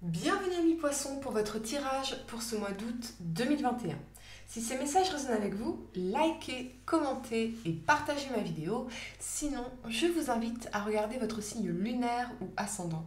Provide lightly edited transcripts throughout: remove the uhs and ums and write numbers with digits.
Bienvenue amis poissons pour votre tirage pour ce mois d'août 2021. Si ces messages résonnent avec vous, likez, commentez et partagez ma vidéo. Sinon, je vous invite à regarder votre signe lunaire ou ascendant.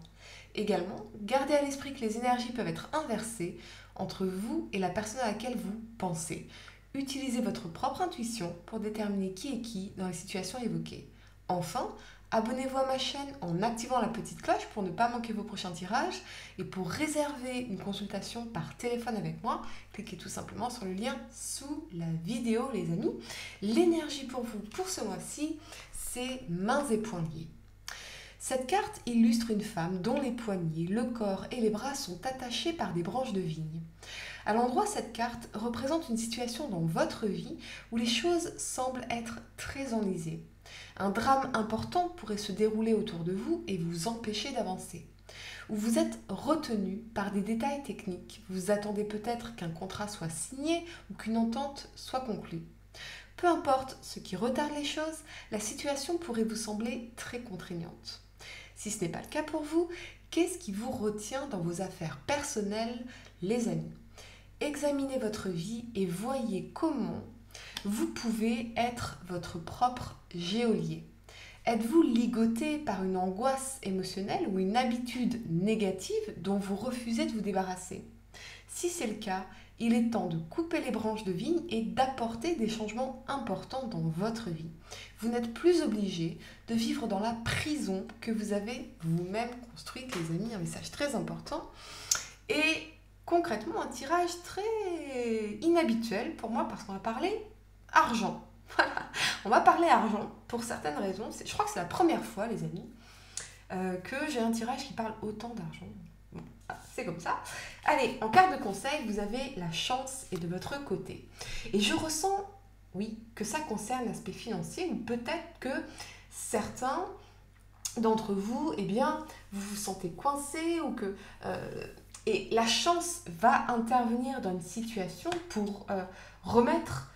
Également, gardez à l'esprit que les énergies peuvent être inversées entre vous et la personne à laquelle vous pensez. Utilisez votre propre intuition pour déterminer qui est qui dans les situations évoquées. Enfin, abonnez-vous à ma chaîne en activant la petite cloche pour ne pas manquer vos prochains tirages. Et pour réserver une consultation par téléphone avec moi, cliquez tout simplement sur le lien sous la vidéo, les amis. L'énergie pour vous pour ce mois-ci, c'est mains et poignets. Cette carte illustre une femme dont les poignets, le corps et les bras sont attachés par des branches de vigne. À l'endroit, cette carte représente une situation dans votre vie où les choses semblent être très enlisées. Un drame important pourrait se dérouler autour de vous et vous empêcher d'avancer. Ou vous êtes retenu par des détails techniques. Vous attendez peut-être qu'un contrat soit signé ou qu'une entente soit conclue. Peu importe ce qui retarde les choses, la situation pourrait vous sembler très contraignante. Si ce n'est pas le cas pour vous, qu'est-ce qui vous retient dans vos affaires personnelles, les amis ? Examinez votre vie et voyez comment vous pouvez être votre propre geôlier. Êtes-vous ligoté par une angoisse émotionnelle ou une habitude négative dont vous refusez de vous débarrasser ? Si c'est le cas, il est temps de couper les branches de vigne et d'apporter des changements importants dans votre vie. Vous n'êtes plus obligé de vivre dans la prison que vous avez vous-même construite, les amis. Un message très important. Et concrètement, un tirage très inhabituel pour moi parce qu'on va parler argent. Voilà, on va parler argent pour certaines raisons. Je crois que c'est la première fois, les amis, que j'ai un tirage qui parle autant d'argent. Bon, c'est comme ça. Allez, en carte de conseil, vous avez la chance est de votre côté. Et je ressens, oui, que ça concerne l'aspect financier ou peut-être que certains d'entre vous, eh bien, vous vous sentez coincé ou que... et la chance va intervenir dans une situation pour remettre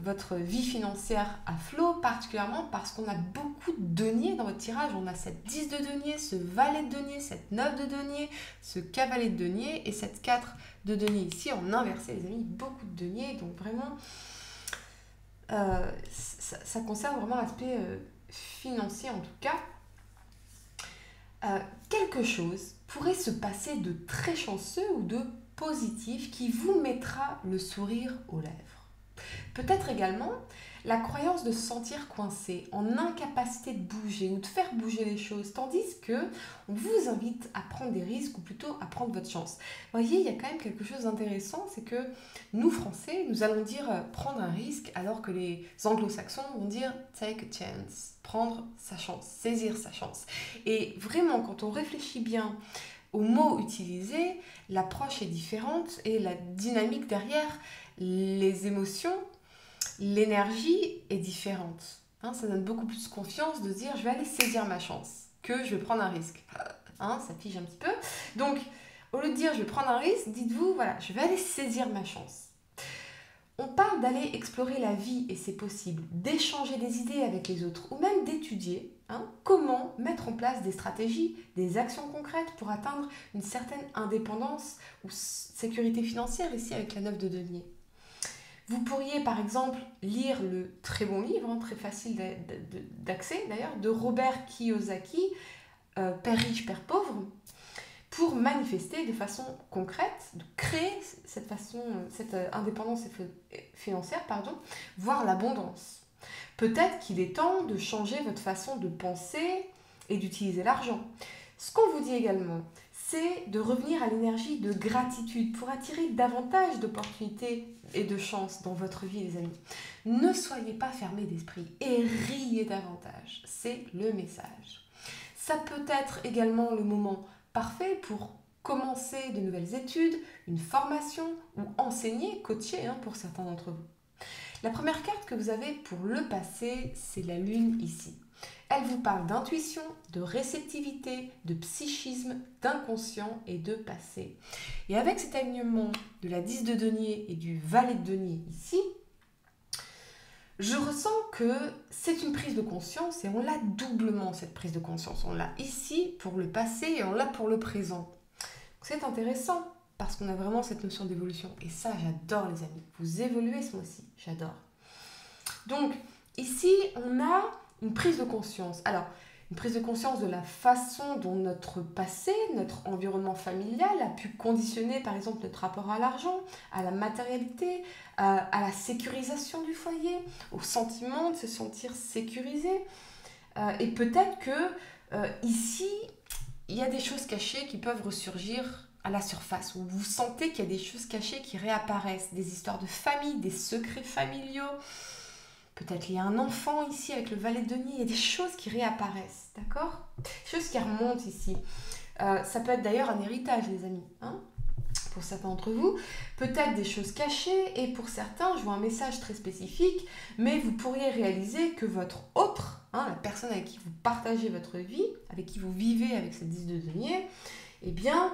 votre vie financière à flot, particulièrement parce qu'on a beaucoup de deniers dans votre tirage. On a cette 10 de denier, ce valet de denier, cette 9 de denier, ce cavalier de denier et cette 4 de denier ici en inversé, les amis, beaucoup de deniers. Donc vraiment, ça concerne vraiment l'aspect financier en tout cas. Quelque chose pourrait se passer de très chanceux ou de positif qui vous mettra le sourire aux lèvres. Peut-être également la croyance de se sentir coincé, en incapacité de bouger ou de faire bouger les choses, tandis que on vous invite à prendre des risques ou plutôt à prendre votre chance. Vous voyez, il y a quand même quelque chose d'intéressant, c'est que nous Français, nous allons dire prendre un risque, alors que les Anglo-Saxons vont dire take a chance, prendre sa chance, saisir sa chance. Et vraiment, quand on réfléchit bien aux mots utilisés, l'approche est différente et la dynamique derrière, les émotions, l'énergie est différente. Ça donne beaucoup plus confiance de dire je vais aller saisir ma chance que je vais prendre un risque. Ça fige un petit peu. Donc, au lieu de dire je vais prendre un risque, dites-vous voilà, je vais aller saisir ma chance. On parle d'aller explorer la vie et c'est possible, d'échanger des idées avec les autres ou même d'étudier comment mettre en place des stratégies, des actions concrètes pour atteindre une certaine indépendance ou sécurité financière ici avec la 9 de denier. Vous pourriez par exemple lire le très bon livre, très facile d'accès d'ailleurs, de Robert Kiyosaki, Père riche, Père pauvre, pour manifester de façon concrète, de créer cette indépendance financière, voire l'abondance. Peut-être qu'il est temps de changer votre façon de penser et d'utiliser l'argent. Ce qu'on vous dit également, c'est de revenir à l'énergie de gratitude pour attirer davantage d'opportunités et de chances dans votre vie, les amis. Ne soyez pas fermés d'esprit et riez davantage. C'est le message. Ça peut être également le moment parfait pour commencer de nouvelles études, une formation ou enseigner, coacher pour certains d'entre vous. La première carte que vous avez pour le passé, c'est la lune ici. Elle vous parle d'intuition, de réceptivité, de psychisme, d'inconscient et de passé. Et avec cet alignement de la 10 de denier et du valet de denier ici, je ressens que c'est une prise de conscience et on l'a doublement cette prise de conscience. On l'a ici pour le passé et on l'a pour le présent. C'est intéressant parce qu'on a vraiment cette notion d'évolution. Et ça, j'adore les amis. Vous évoluez ce mois-ci, j'adore. Donc, ici, on a une prise de conscience. Alors, une prise de conscience de la façon dont notre passé, notre environnement familial a pu conditionner, par exemple, notre rapport à l'argent, à la matérialité, à la sécurisation du foyer, au sentiment de se sentir sécurisé. Et peut-être que ici, il y a des choses cachées qui peuvent ressurgir à la surface, où vous sentez qu'il y a des choses cachées qui réapparaissent, des histoires de famille, des secrets familiaux. Peut-être il y a un enfant ici avec le valet de denier, il y a des choses qui réapparaissent, d'accord? Des choses qui remontent ici. Ça peut être d'ailleurs un héritage, les amis, hein, pour certains d'entre vous. Peut-être des choses cachées, et pour certains, je vois un message très spécifique, mais vous pourriez réaliser que votre autre, hein, la personne avec qui vous partagez votre vie, avec qui vous vivez avec cette 10 de denier, eh bien,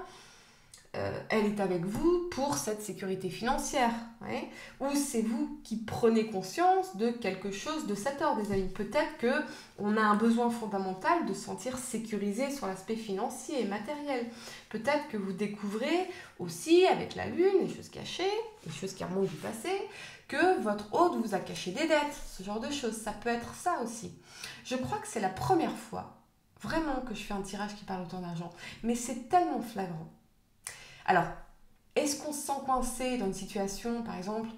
elle est avec vous pour cette sécurité financière. Ouais, ou c'est vous qui prenez conscience de quelque chose de cet ordre, des amis. Peut-être qu'on a un besoin fondamental de se sentir sécurisé sur l'aspect financier et matériel. Peut-être que vous découvrez aussi, avec la lune, les choses cachées, les choses qui remontent du passé, que votre hôte vous a caché des dettes, ce genre de choses. Ça peut être ça aussi. Je crois que c'est la première fois, vraiment, que je fais un tirage qui parle autant d'argent. Mais c'est tellement flagrant. Alors, est-ce qu'on se sent coincé dans une situation, par exemple,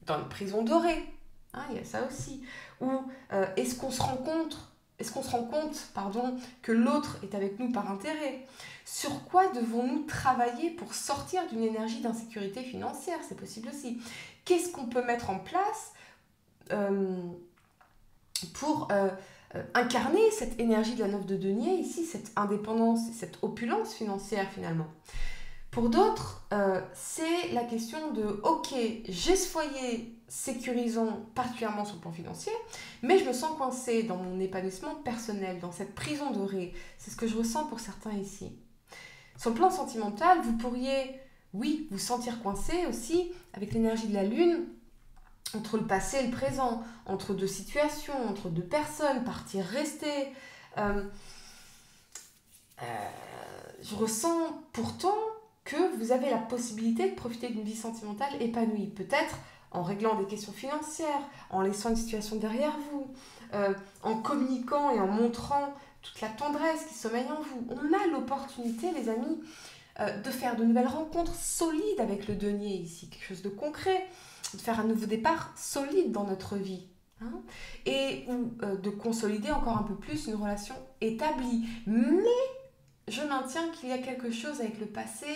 dans une prison dorée, hein, il y a ça aussi. Ou est-ce qu'on se rend compte, que l'autre est avec nous par intérêt? Sur quoi devons-nous travailler pour sortir d'une énergie d'insécurité financière? C'est possible aussi. Qu'est-ce qu'on peut mettre en place pour incarner cette énergie de la 9 de denier, ici, cette indépendance, cette opulence financière finalement? Pour d'autres, c'est la question de « Ok, j'ai ce foyer sécurisant, particulièrement sur le plan financier, mais je me sens coincée dans mon épanouissement personnel, dans cette prison dorée. » C'est ce que je ressens pour certains ici. Sur le plan sentimental, vous pourriez, oui, vous sentir coincé aussi avec l'énergie de la lune, entre le passé et le présent, entre deux situations, entre deux personnes, partir, rester. Je ressens pourtant que vous avez la possibilité de profiter d'une vie sentimentale épanouie. Peut-être en réglant des questions financières, en laissant une situation derrière vous, en communiquant et en montrant toute la tendresse qui sommeille en vous. On a l'opportunité, les amis, de faire de nouvelles rencontres solides avec le denier ici, quelque chose de concret, de faire un nouveau départ solide dans notre vie. Hein, et de consolider encore un peu plus une relation établie. Mais je maintiens qu'il y a quelque chose avec le passé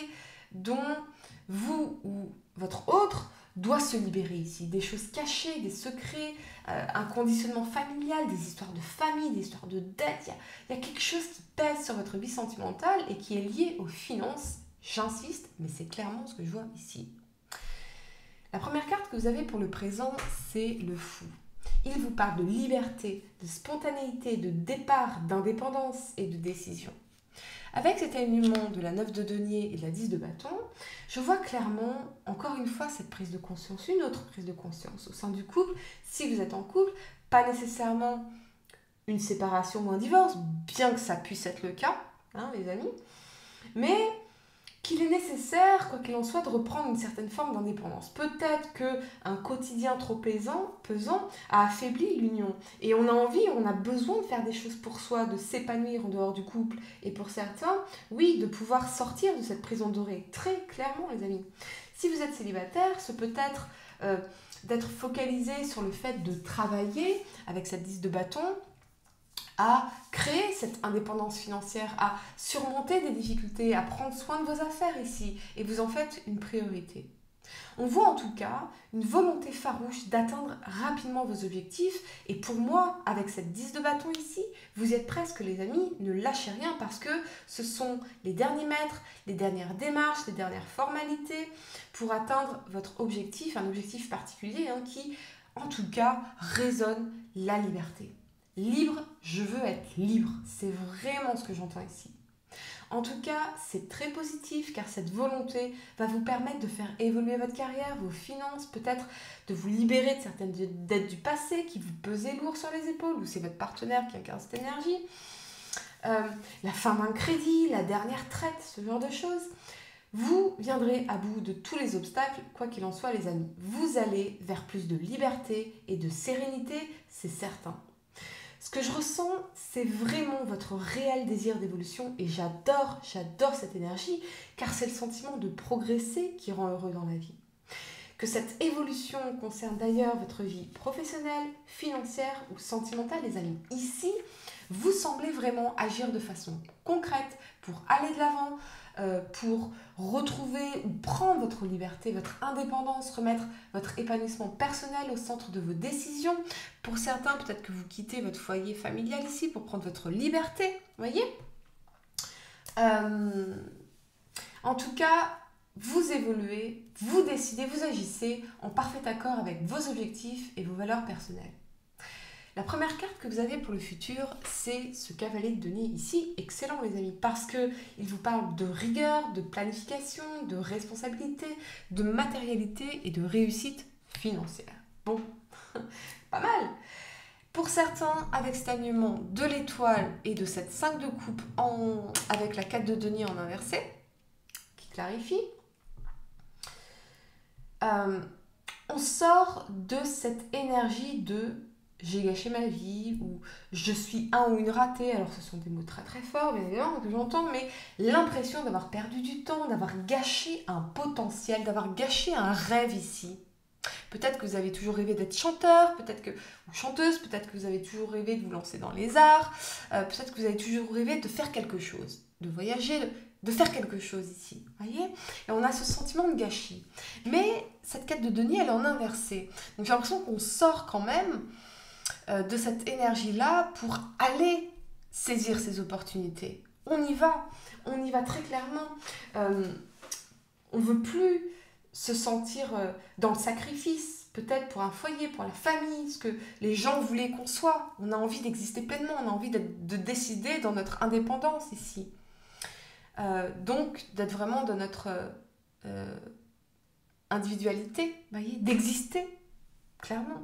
dont vous ou votre autre doit se libérer ici. Des choses cachées, des secrets, un conditionnement familial, des histoires de famille, des histoires de dette. Il y a quelque chose qui pèse sur votre vie sentimentale et qui est lié aux finances. J'insiste, mais c'est clairement ce que je vois ici. La première carte que vous avez pour le présent, c'est le fou. Il vous parle de liberté, de spontanéité, de départ, d'indépendance et de décision. Avec cet alignement de la 9 de denier et de la 10 de bâton, je vois clairement, encore une fois, cette prise de conscience, une autre prise de conscience au sein du couple. Si vous êtes en couple, pas nécessairement une séparation ou un divorce, bien que ça puisse être le cas, hein, les amis, mais qu'il est nécessaire, quoi qu'il en soit, de reprendre une certaine forme d'indépendance. Peut-être qu'un quotidien trop pesant a affaibli l'union. Et on a envie, on a besoin de faire des choses pour soi, de s'épanouir en dehors du couple. Et pour certains, oui, de pouvoir sortir de cette prison dorée. Très clairement, les amis. Si vous êtes célibataire, ce peut être d'être focalisé sur le fait de travailler avec cette 10 de bâton, à créer cette indépendance financière, à surmonter des difficultés, à prendre soin de vos affaires ici, et vous en faites une priorité. On voit en tout cas une volonté farouche d'atteindre rapidement vos objectifs, et pour moi, avec cette 10 de bâton ici, vous êtes presque, les amis, ne lâchez rien, parce que ce sont les derniers mètres, les dernières démarches, les dernières formalités pour atteindre votre objectif, un objectif particulier qui, en tout cas, résonne la liberté. Libre, je veux être libre. C'est vraiment ce que j'entends ici. En tout cas, c'est très positif car cette volonté va vous permettre de faire évoluer votre carrière, vos finances, peut-être de vous libérer de certaines dettes du passé qui vous pesaient lourd sur les épaules ou c'est votre partenaire qui incarne cette énergie. La fin d'un crédit, la dernière traite, ce genre de choses. Vous viendrez à bout de tous les obstacles, quoi qu'il en soit les amis. Vous allez vers plus de liberté et de sérénité, c'est certain. Ce que je ressens, c'est vraiment votre réel désir d'évolution et j'adore cette énergie car c'est le sentiment de progresser qui rend heureux dans la vie. Que cette évolution concerne d'ailleurs votre vie professionnelle, financière ou sentimentale les amis. Ici, vous semblez vraiment agir de façon concrète pour aller de l'avant, pour retrouver ou prendre votre liberté, votre indépendance, remettre votre épanouissement personnel au centre de vos décisions. Pour certains, peut-être que vous quittez votre foyer familial ici pour prendre votre liberté, voyez. En tout cas, vous évoluez, vous décidez, vous agissez en parfait accord avec vos objectifs et vos valeurs personnelles. La première carte que vous avez pour le futur, c'est ce cavalier de denier ici. Excellent les amis, parce qu'il vous parle de rigueur, de planification, de responsabilité, de matérialité et de réussite financière. Bon, pas mal. Pour certains, avec cet alignement de l'étoile et de cette 5 de coupe avec la 4 de denier en inversé, qui clarifie, on sort de cette énergie de j'ai gâché ma vie ou je suis un ou une ratée. Alors ce sont des mots très très forts bien évidemment que j'entends, mais l'impression d'avoir perdu du temps, d'avoir gâché un potentiel, d'avoir gâché un rêve ici. Peut-être que vous avez toujours rêvé d'être chanteur, ou chanteuse, peut-être que vous avez toujours rêvé de vous lancer dans les arts, peut-être que vous avez toujours rêvé de faire quelque chose, de voyager, de faire quelque chose ici, voyez. Et on a ce sentiment de gâchis. Mais cette quête de denier, elle est en inversé. Donc j'ai l'impression qu'on sort quand même de cette énergie-là pour aller saisir ces opportunités. On y va très clairement. On ne veut plus se sentir dans le sacrifice, peut-être pour un foyer, pour la famille, ce que les gens voulaient qu'on soit. On a envie d'exister pleinement, on a envie de décider dans notre indépendance ici. Donc, d'être vraiment dans notre individualité, voyez, d'exister, clairement.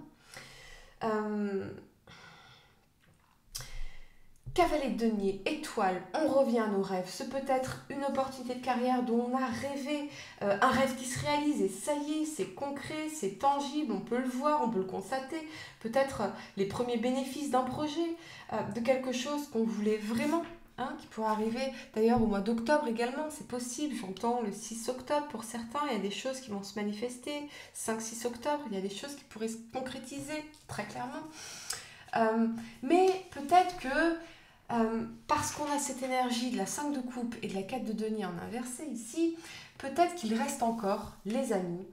Cavalier de denier, étoile, on revient à nos rêves. Ce peut être une opportunité de carrière dont on a rêvé, un rêve qui se réalise et ça y est, c'est concret, c'est tangible, on peut le voir, on peut le constater. Peut-être les premiers bénéfices d'un projet, de quelque chose qu'on voulait vraiment, qui pourrait arriver d'ailleurs au mois d'octobre également, c'est possible. J'entends le 6 octobre pour certains, il y a des choses qui vont se manifester. 5-6 octobre, il y a des choses qui pourraient se concrétiser très clairement. Mais peut-être que parce qu'on a cette énergie de la 5 de coupe et de la 4 de denier en inversé ici, peut-être qu'il reste encore, les amis,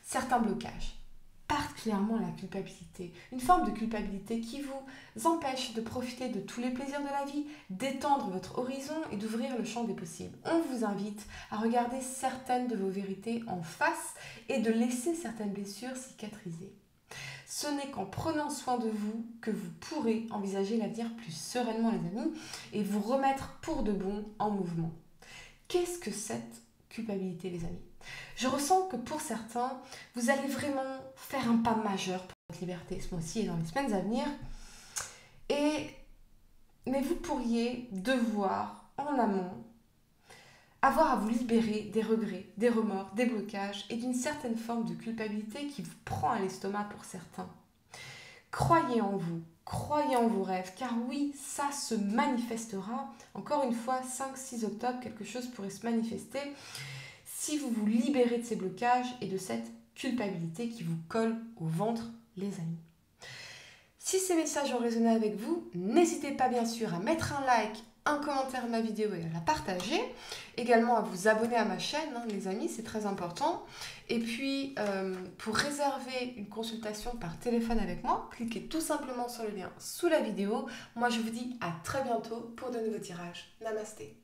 certains blocages. Particulièrement la culpabilité. Une forme de culpabilité qui vous empêche de profiter de tous les plaisirs de la vie, d'étendre votre horizon et d'ouvrir le champ des possibles. On vous invite à regarder certaines de vos vérités en face et de laisser certaines blessures cicatriser. Ce n'est qu'en prenant soin de vous que vous pourrez envisager l'avenir plus sereinement les amis et vous remettre pour de bon en mouvement. Qu'est-ce que cette culpabilité les amis ? Je ressens que pour certains, vous allez vraiment faire un pas majeur pour votre liberté ce mois-ci et dans les semaines à venir. Mais vous pourriez devoir en amont avoir à vous libérer des regrets, des remords, des blocages et d'une certaine forme de culpabilité qui vous prend à l'estomac pour certains. Croyez en vous, croyez en vos rêves, car oui, ça se manifestera. Encore une fois, 5-6 octobre, quelque chose pourrait se manifester si vous vous libérez de ces blocages et de cette culpabilité qui vous colle au ventre, les amis. Si ces messages ont résonné avec vous, n'hésitez pas bien sûr à mettre un like, un commentaire à ma vidéo et à la partager. Également à vous abonner à ma chaîne, les amis, c'est très important. Et puis, pour réserver une consultation par téléphone avec moi, cliquez tout simplement sur le lien sous la vidéo. Moi, je vous dis à très bientôt pour de nouveaux tirages. Namasté.